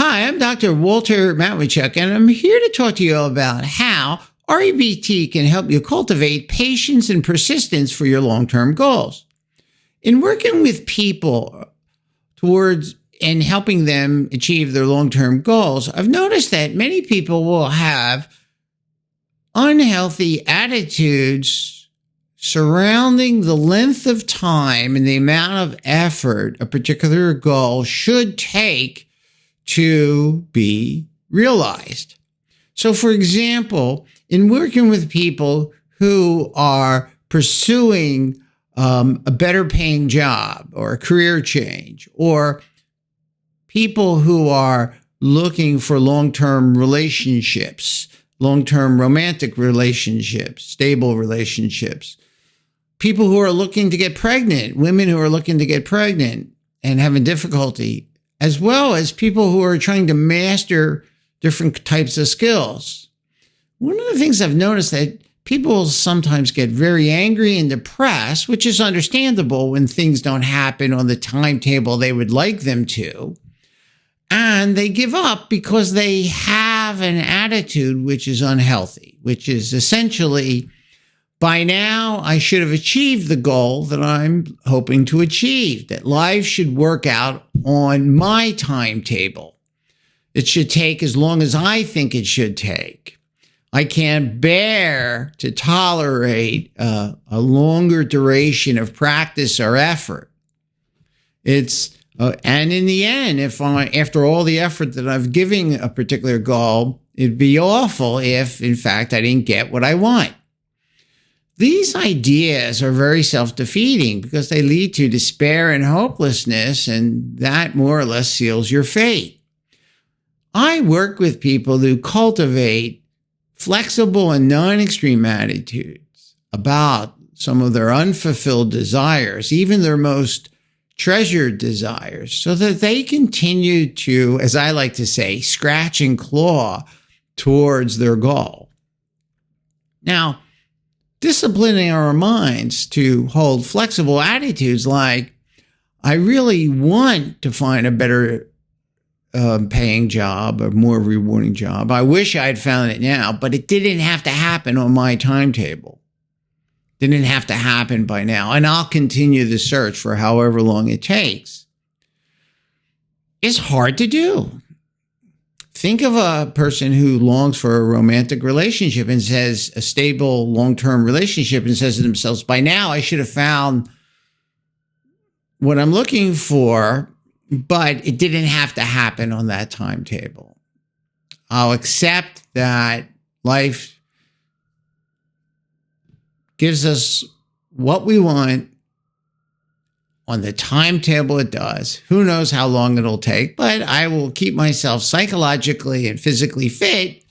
Hi, I'm Dr. Walter Matwychuk, and I'm here to talk to you about how REBT can help you cultivate patience and persistence for your long-term goals. In working with people towards and helping them achieve their long-term goals, I've noticed that many people will have unhealthy attitudes surrounding the length of time and the amount of effort a particular goal should take to be realized. So, for example, in working with people who are pursuing a better paying job or a career change, or people who are looking for long-term relationships, long-term romantic relationships, stable relationships, people who are looking to get pregnant, women who are looking to get pregnant and having difficulty, as well as people who are trying to master different types of skills. One of the things I've noticed that people sometimes get very angry and depressed, which is understandable when things don't happen on the timetable they would like them to. And they give up because they have an attitude which is unhealthy, which is essentially, by now I should have achieved the goal that I'm hoping to achieve, that life should work out on my timetable. It should take as long as I think it should take. I can't bear to tolerate a longer duration of practice or effort. And in the end, after all the effort that I've given a particular goal, it'd be awful if, in fact, I didn't get what I want. These ideas are very self-defeating because they lead to despair and hopelessness, and that more or less seals your fate. I work with people who cultivate flexible and non-extreme attitudes about some of their unfulfilled desires, even their most treasured desires, so that they continue to, as I like to say, scratch and claw towards their goal. Now, disciplining our minds to hold flexible attitudes like, I really want to find a better paying job, a more rewarding job. I wish I'd found it now, but it didn't have to happen on my timetable. Didn't have to happen by now, and I'll continue the search for however long it takes. It's hard to do. Think of a person who longs for a romantic relationship and says, a stable long-term relationship, and says to themselves, by now I should have found what I'm looking for, but it didn't have to happen on that timetable. I'll accept that life gives us what we want on the timetable it does. Who knows how long it'll take, but I will keep myself psychologically and physically fit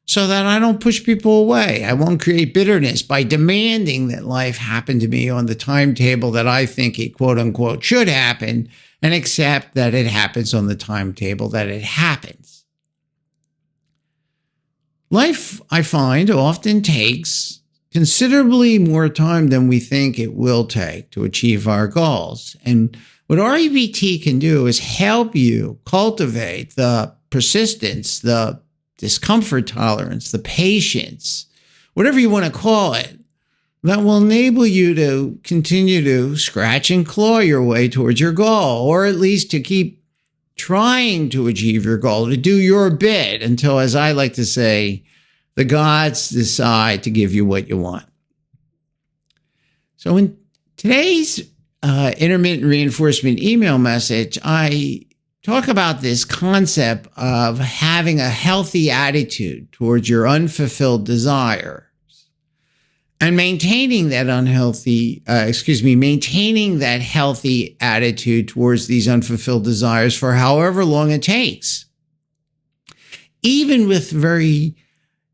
so that I don't push people away. I won't create bitterness by demanding that life happen to me on the timetable that I think it quote unquote should happen, and accept that it happens on the timetable that it happens. Life, I find, often takes considerably more time than we think it will take to achieve our goals. And what REBT can do is help you cultivate the persistence, the discomfort tolerance, the patience, whatever you want to call it, that will enable you to continue to scratch and claw your way towards your goal, or at least to keep trying to achieve your goal, to do your bit until, as I like to say, the gods decide to give you what you want. So in today's intermittent reinforcement email message, I talk about this concept of having a healthy attitude towards your unfulfilled desires and maintaining that maintaining that healthy attitude towards these unfulfilled desires for however long it takes. Even with very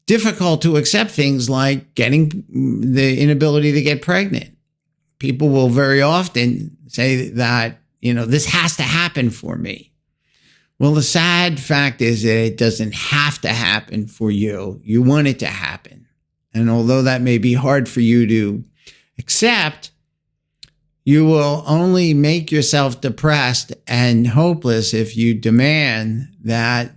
difficult to accept things like getting the inability to get pregnant. People will very often say that, this has to happen for me. Well, the sad fact is that it doesn't have to happen for you. You want it to happen. And although that may be hard for you to accept, You will only make yourself depressed and hopeless if you demand that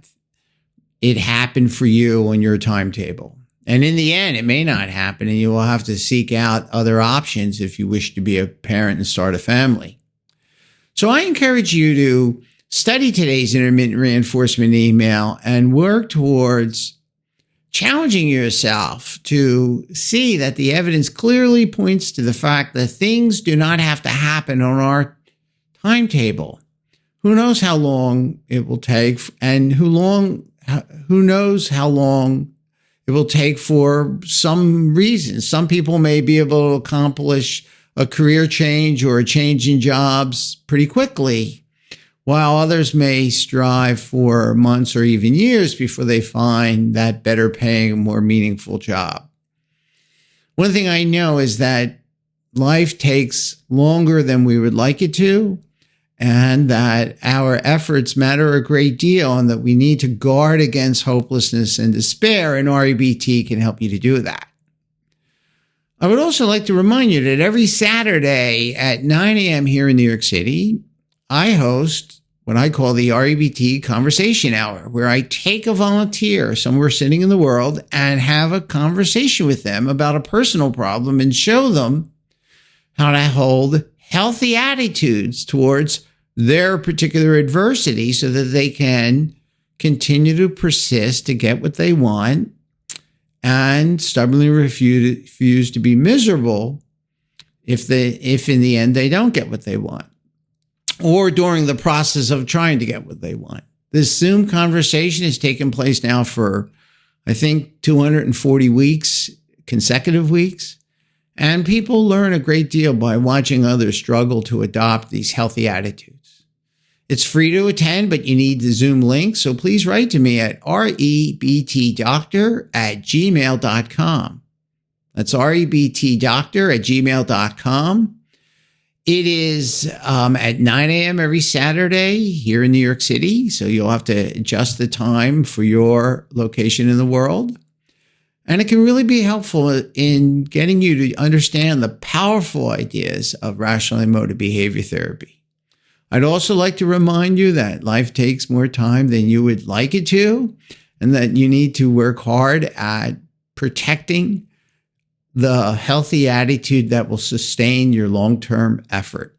it happen for you on your timetable. And in the end, it may not happen, and you will have to seek out other options if you wish to be a parent and start a family. So I encourage you to study today's intermittent reinforcement email and work towards challenging yourself to see that the evidence clearly points to the fact that things do not have to happen on our timetable. Who knows how long it will take, and who knows how long it will take for some reason. Some people may be able to accomplish a career change or a change in jobs pretty quickly, while others may strive for months or even years before they find that better paying, more meaningful job. One thing I know is that life takes longer than we would like it to, and that our efforts matter a great deal, and that we need to guard against hopelessness and despair, and REBT can help you to do that. I would also like to remind you that every Saturday at 9 a.m. here in New York City, I host what I call the REBT Conversation Hour, where I take a volunteer somewhere sitting in the world and have a conversation with them about a personal problem and show them how to hold healthy attitudes towards their particular adversity so that they can continue to persist to get what they want and stubbornly refuse to be miserable if in the end they don't get what they want, or during the process of trying to get what they want. This Zoom conversation has taken place now for, I think, 240 weeks, consecutive weeks. And people learn a great deal by watching others struggle to adopt these healthy attitudes. It's free to attend, but you need the Zoom link. So please write to me at rebtdoctor@gmail.com. That's rebtdoctor@gmail.com. It is at 9 a.m. every Saturday here in New York City. So you'll have to adjust the time for your location in the world. And it can really be helpful in getting you to understand the powerful ideas of rational emotive behavior therapy. I'd also like to remind you that life takes more time than you would like it to, and that you need to work hard at protecting the healthy attitude that will sustain your long-term effort.